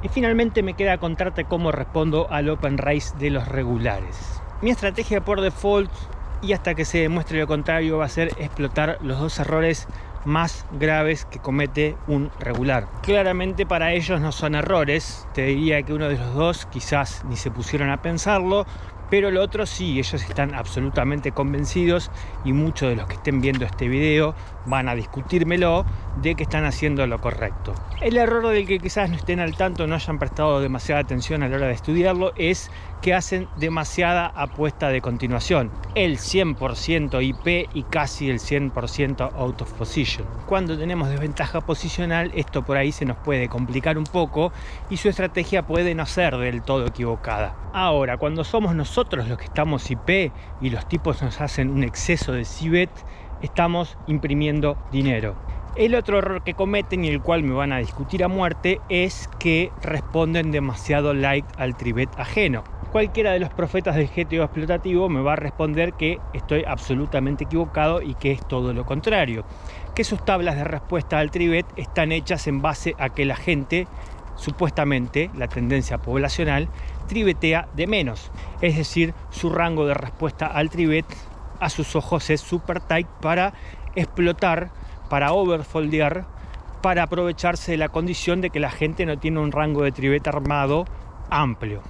Y finalmente me queda contarte cómo respondo al open raise de los regulares. Mi estrategia por default, y hasta que se demuestre lo contrario, va a ser explotar los dos errores más graves que comete un regular. Claramente para ellos no son errores, te diría que uno de los dos quizás ni se pusieron a pensarlo, pero el otro sí, ellos están absolutamente convencidos, y muchos de los que estén viendo este video van a discutírmelo, de que están haciendo lo correcto. El error del que quizás no estén al tanto, no hayan prestado demasiada atención a la hora de estudiarlo, es que hacen demasiada apuesta de continuación, el 100% IP y casi el 100% out of position. Cuando tenemos desventaja posicional, esto por ahí se nos puede complicar un poco y su estrategia puede no ser del todo equivocada. Ahora, cuando somos nosotros los que estamos IP y los tipos nos hacen un exceso de c-bet, estamos imprimiendo dinero. El otro error que cometen, y el cual me van a discutir a muerte, es que responden demasiado light al tribet ajeno. Cualquiera de los profetas del GTO explotativo me va a responder que estoy absolutamente equivocado y que es todo lo contrario, que sus tablas de respuesta al tribet están hechas en base a que la gente, supuestamente la tendencia poblacional, tribetea de menos, es decir, su rango de respuesta al tribet a sus ojos es super tight para explotar, para overfoldear, para aprovecharse de la condición de que la gente no tiene un rango de tribet armado amplio.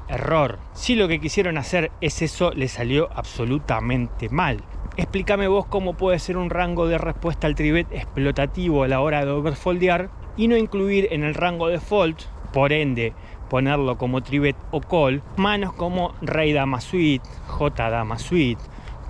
Error. Si lo que quisieron hacer es eso, les salió absolutamente mal. Explícame vos cómo puede ser un rango de respuesta al tribet explotativo a la hora de overfoldear y no incluir en el rango de fold, por ende ponerlo como tribet o call, manos como rey dama suite, j dama suite,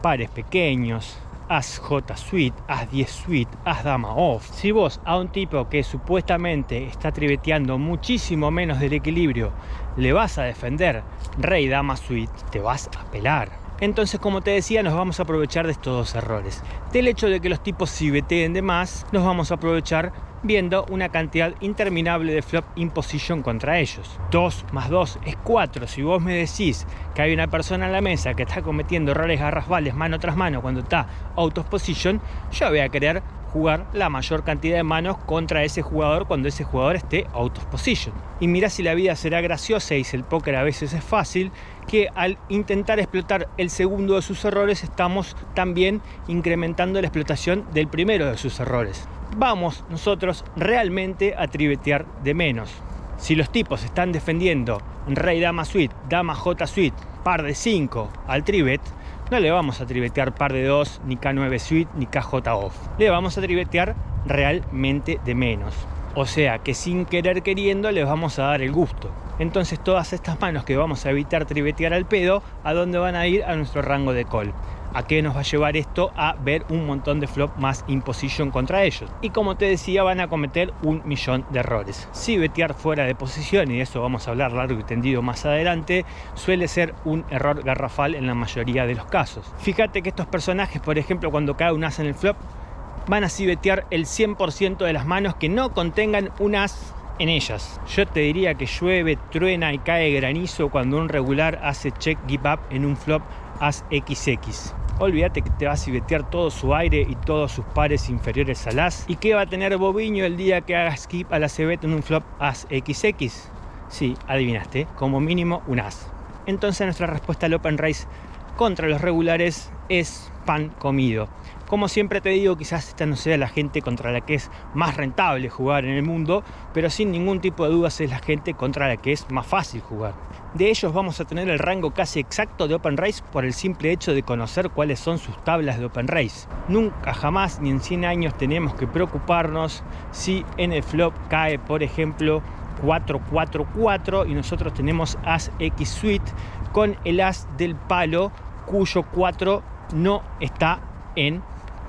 pares pequeños, as j suite, as 10 suite, as dama off. Si vos a un tipo que supuestamente está tribeteando muchísimo menos del equilibrio le vas a defender rey dama suite, te vas a pelar. Entonces, como te decía, nos vamos a aprovechar de estos dos errores. Del hecho de que los tipos cibeteen de más, nos vamos a aprovechar viendo una cantidad interminable de flop in position contra ellos. 2 más 2 es 4. Si vos me decís que hay una persona en la mesa que está cometiendo errores garrafales mano tras mano cuando está out of position, yo voy a querer jugar la mayor cantidad de manos contra ese jugador cuando ese jugador esté out of position. Y mirá si la vida será graciosa, y si el póker a veces es fácil, que al intentar explotar el segundo de sus errores estamos también incrementando la explotación del primero de sus errores. Vamos nosotros realmente a tribetear de menos. Si los tipos están defendiendo rey dama suite, dama j suite, par de 5 al tribet, no le vamos a tribetear par de 2, ni k9 suite, ni kj off. Le vamos a tribetear realmente de menos. O sea que sin querer queriendo les vamos a dar el gusto. Entonces todas estas manos que vamos a evitar tribetear al pedo, ¿a dónde van a ir? A nuestro rango de call. ¿A qué nos va a llevar esto? A ver un montón de flop más in position contra ellos. Y como te decía, van a cometer 1.000.000 de errores. Si betear fuera de posición, y de eso vamos a hablar largo y tendido más adelante, suele ser un error garrafal en la mayoría de los casos. Fíjate que estos personajes, por ejemplo, cuando cae un as en el flop, van a cibetear el 100% de las manos que no contengan un as en ellas. Yo te diría que llueve, truena y cae granizo cuando un regular hace check give up en un flop as XX. Olvídate que te va a cibetear todo su aire y todos sus pares inferiores al as. ¿Y qué va a tener Boviño el día que haga skip a la cebet en un flop as XX? Sí, adivinaste, como mínimo un as. Entonces nuestra respuesta al open raise contra los regulares es pan comido. Como siempre te digo, quizás esta no sea la gente contra la que es más rentable jugar en el mundo, pero sin ningún tipo de dudas es la gente contra la que es más fácil jugar. De ellos vamos a tener el rango casi exacto de open raise por el simple hecho de conocer cuáles son sus tablas de open raise. Nunca jamás ni en 100 años tenemos que preocuparnos si en el flop cae, por ejemplo, 4-4-4 y nosotros tenemos as X suite con el as del palo cuyo 4 no está en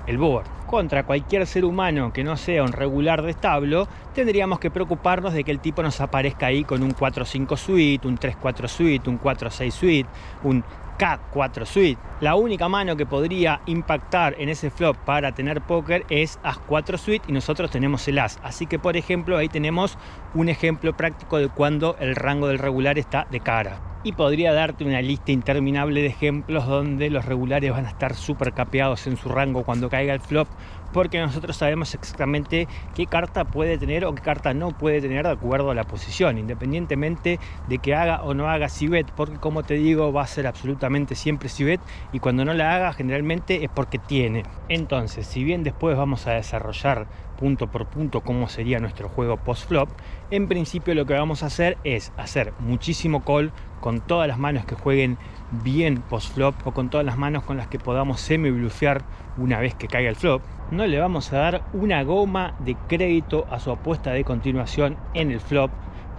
el board. Contra cualquier ser humano que no sea un regular de establo, tendríamos que preocuparnos de que el tipo nos aparezca ahí con un 4-5 suite, un 3-4 suite, un 4-6 suite, un K4 suite. La única mano que podría impactar en ese flop para tener póker es As4 suite y nosotros tenemos el As. Así que, por ejemplo, ahí tenemos un ejemplo práctico de cuando el rango del regular está de cara. Y podría darte una lista interminable de ejemplos donde los regulares van a estar súper capeados en su rango cuando caiga el flop porque nosotros sabemos exactamente qué carta puede tener o qué carta no puede tener de acuerdo a la posición, independientemente de que haga o no haga c-bet, porque como te digo, va a ser absolutamente siempre c-bet, y cuando no la haga generalmente es porque tiene. Entonces, si bien después vamos a desarrollar punto por punto cómo sería nuestro juego post-flop, en principio lo que vamos a hacer es hacer muchísimo call con todas las manos que jueguen bien post-flop, o con todas las manos con las que podamos semi-blufear una vez que caiga el flop. No le vamos a dar una goma de crédito a su apuesta de continuación en el flop.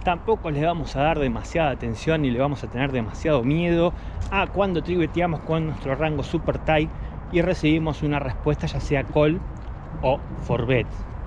Tampoco le vamos a dar demasiada atención ni le vamos a tener demasiado miedo a cuando tribeteamos con nuestro rango super tight y recibimos una respuesta ya sea call o forbet.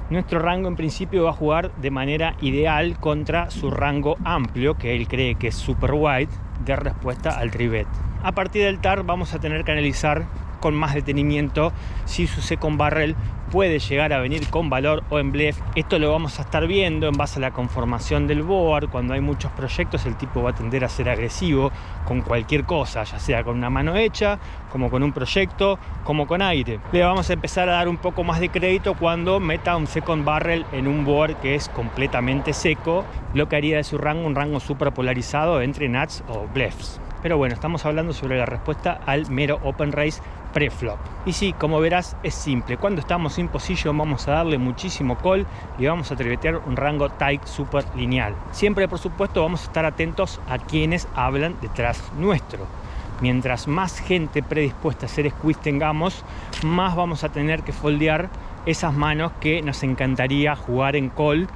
Nuestro rango en principio va a jugar de manera ideal contra su rango amplio, que él cree que es super wide, de respuesta al tribet. A partir del TAR vamos a tener que analizar con más detenimiento si su second barrel puede llegar a venir con valor o en bluff. Esto lo vamos a estar viendo en base a la conformación del board. Cuando hay muchos proyectos, el tipo va a tender a ser agresivo con cualquier cosa, ya sea con una mano hecha, como con un proyecto, como con aire. Le vamos a empezar a dar un poco más de crédito cuando meta un second barrel en un board que es completamente seco, lo que haría de su rango un rango super polarizado entre nuts o bluffs. Pero bueno, estamos hablando sobre la respuesta al mero open raise pre-flop. Y sí, como verás, es simple. Cuando estamos in position vamos a darle muchísimo call y vamos a tribetear un rango tight super lineal. Siempre, por supuesto, vamos a estar atentos a quienes hablan detrás nuestro. Mientras más gente predispuesta a hacer squeeze tengamos, más vamos a tener que foldear esas manos que nos encantaría jugar en call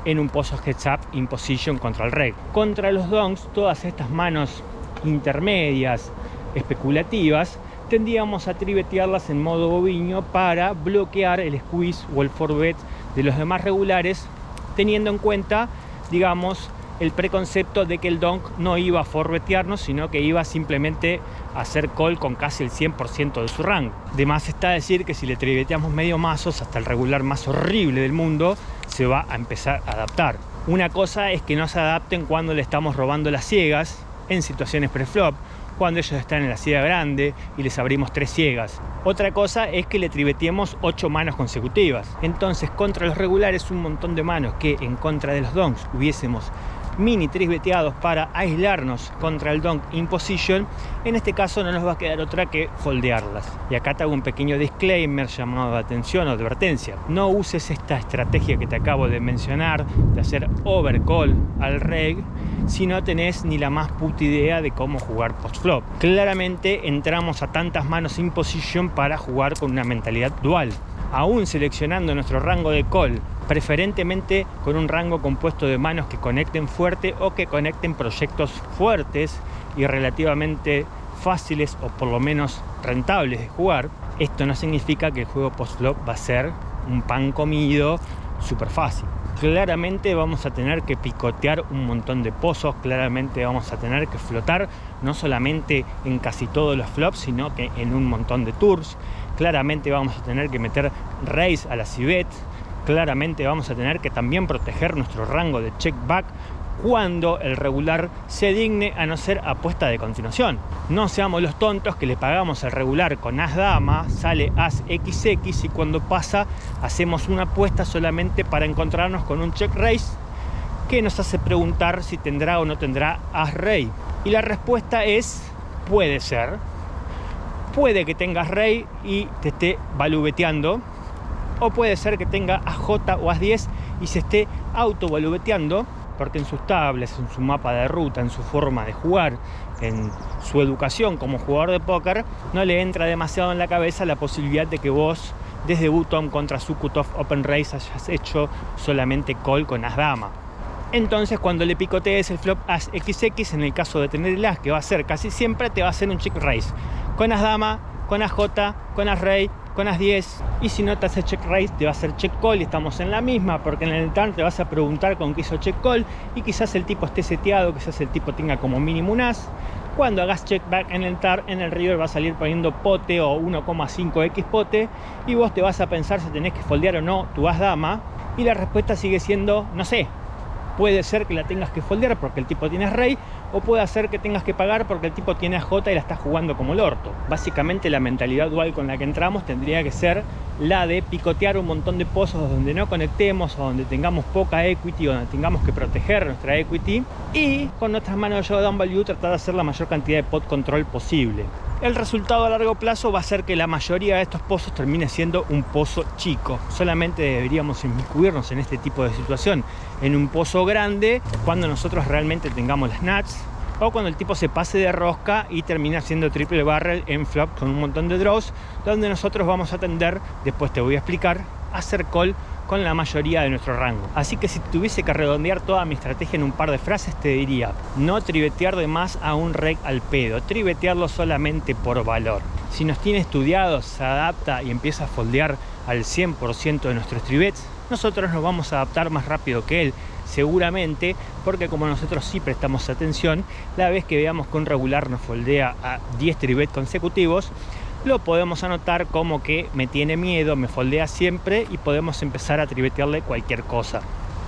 en un pozo heads up in position contra el reg. Contra los donks, todas estas manos intermedias, especulativas, tendríamos a tribetearlas en modo boviño para bloquear el squeeze o el forbet de los demás regulares, teniendo en cuenta, digamos, el preconcepto de que el donk no iba a forbetearnos, sino que iba simplemente a hacer call con casi el 100% de su rango. De más está decir que si le tribeteamos medio mazos, hasta el regular más horrible del mundo se va a empezar a adaptar. Una cosa es que no se adapten cuando le estamos robando las ciegas en situaciones preflop, cuando ellos están en la ciega grande y les abrimos 3 ciegas. Otra cosa es que le tribeteemos 8 manos consecutivas. Entonces, contra los regulares, un montón de manos que en contra de los donks hubiésemos mini tribeteados para aislarnos contra el donk in position, en este caso no nos va a quedar otra que foldearlas. Y acá te hago un pequeño disclaimer, llamado de atención o advertencia: no uses esta estrategia que te acabo de mencionar de hacer overcall al reg si no tenés ni la más puta idea de cómo jugar post-flop. Claramente entramos a tantas manos in position para jugar con una mentalidad dual. Aún seleccionando nuestro rango de call, preferentemente con un rango compuesto de manos que conecten fuerte o que conecten proyectos fuertes y relativamente fáciles o por lo menos rentables de jugar, esto no significa que el juego post-flop va a ser un pan comido súper fácil. Claramente vamos a tener que picotear un montón de pozos, claramente vamos a tener que flotar no solamente en casi todos los flops, sino que en un montón de tours. Claramente vamos a tener que meter raise a la c-bet. Claramente vamos a tener que también proteger nuestro rango de check back cuando el regular se digne a no ser apuesta de continuación. No seamos los tontos que le pagamos al regular con as dama, sale as xx y cuando pasa hacemos una apuesta solamente para encontrarnos con un check raise que nos hace preguntar si tendrá o no tendrá as rey. Y la respuesta es: puede ser. Puede que tengas rey y te esté valubeteando, o puede ser que tenga AJ o As10 y se esté auto valubeteando, porque en sus tablets, en su mapa de ruta, en su forma de jugar, en su educación como jugador de póker, no le entra demasiado en la cabeza la posibilidad de que vos desde bottom contra su cutoff open raise hayas hecho solamente call con as dama. Entonces, cuando le picotees el flop as xx, en el caso de tener el as, que va a ser casi siempre, te va a hacer un check raise con as dama, con as j, con as rey, con as 10, y si no te hace check raise te va a hacer check call, y estamos en la misma, porque en el turn te vas a preguntar con qué hizo check call, y quizás el tipo esté seteado, quizás el tipo tenga como mínimo un as. Cuando hagas check back en el turn, en el river va a salir poniendo pote o 1,5x pote, y vos te vas a pensar si tenés que foldear o no tu as dama, y la respuesta sigue siendo no sé. Puede ser que la tengas que foldear porque el tipo tiene rey, o puede ser que tengas que pagar porque el tipo tiene AJ y la está jugando como el orto. Básicamente la mentalidad dual con la que entramos tendría que ser la de picotear un montón de pozos donde no conectemos, o donde tengamos poca equity, o donde tengamos que proteger nuestra equity, y con nuestras manos de showdown value tratar de hacer la mayor cantidad de pot control posible. El resultado a largo plazo va a ser que la mayoría de estos pozos termine siendo un pozo chico. Solamente deberíamos inmiscuirnos en este tipo de situación en un pozo grande cuando nosotros realmente tengamos las nuts, o cuando el tipo se pase de rosca y termina siendo triple barrel en flop con un montón de draws, donde nosotros vamos a tender, después te voy a explicar, a hacer call con la mayoría de nuestro rango. Así que si tuviese que redondear toda mi estrategia en un par de frases, te diría: no tribetear de más a un reg al pedo, tribetearlo solamente por valor. Si nos tiene estudiados, se adapta y empieza a foldear al 100% de nuestros tribets, nosotros nos vamos a adaptar más rápido que él, seguramente, porque como nosotros sí prestamos atención, la vez que veamos que un regular nos foldea a 10 tribets consecutivos, lo podemos anotar como que me tiene miedo, me foldea siempre, y podemos empezar a tribetearle cualquier cosa.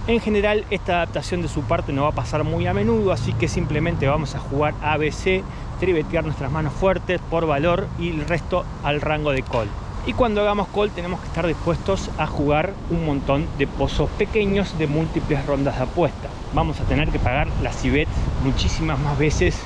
En general, esta adaptación de su parte no va a pasar muy a menudo, así que simplemente vamos a jugar ABC, tribetear nuestras manos fuertes por valor y el resto al rango de call. Y cuando hagamos call tenemos que estar dispuestos a jugar un montón de pozos pequeños de múltiples rondas de apuesta. Vamos a tener que pagar la cibet muchísimas más veces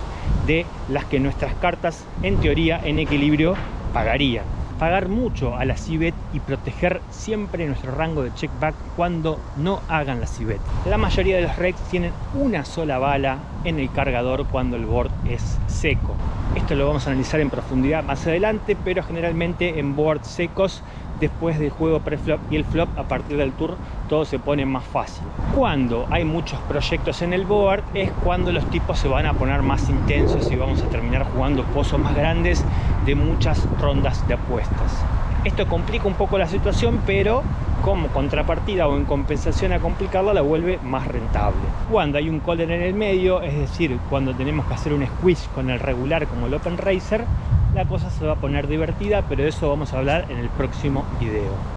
de las que nuestras cartas, en teoría, en equilibrio, pagarían. Pagar mucho a la cibet y proteger siempre nuestro rango de check back cuando no hagan la cibet. La mayoría de los regs tienen una sola bala en el cargador cuando el board es seco. Esto lo vamos a analizar en profundidad más adelante, pero generalmente en boards secos, después del juego preflop y el flop, a partir del turn, todo se pone más fácil. Cuando hay muchos proyectos en el board es cuando los tipos se van a poner más intensos y vamos a terminar jugando pozos más grandes de muchas rondas de apuestas. Esto complica un poco la situación, pero como contrapartida o en compensación a complicarla, la vuelve más rentable. Cuando hay un caller en el medio, es decir, cuando tenemos que hacer un squeeze con el regular como el Open Racer, la cosa se va a poner divertida, pero de eso vamos a hablar en el próximo video.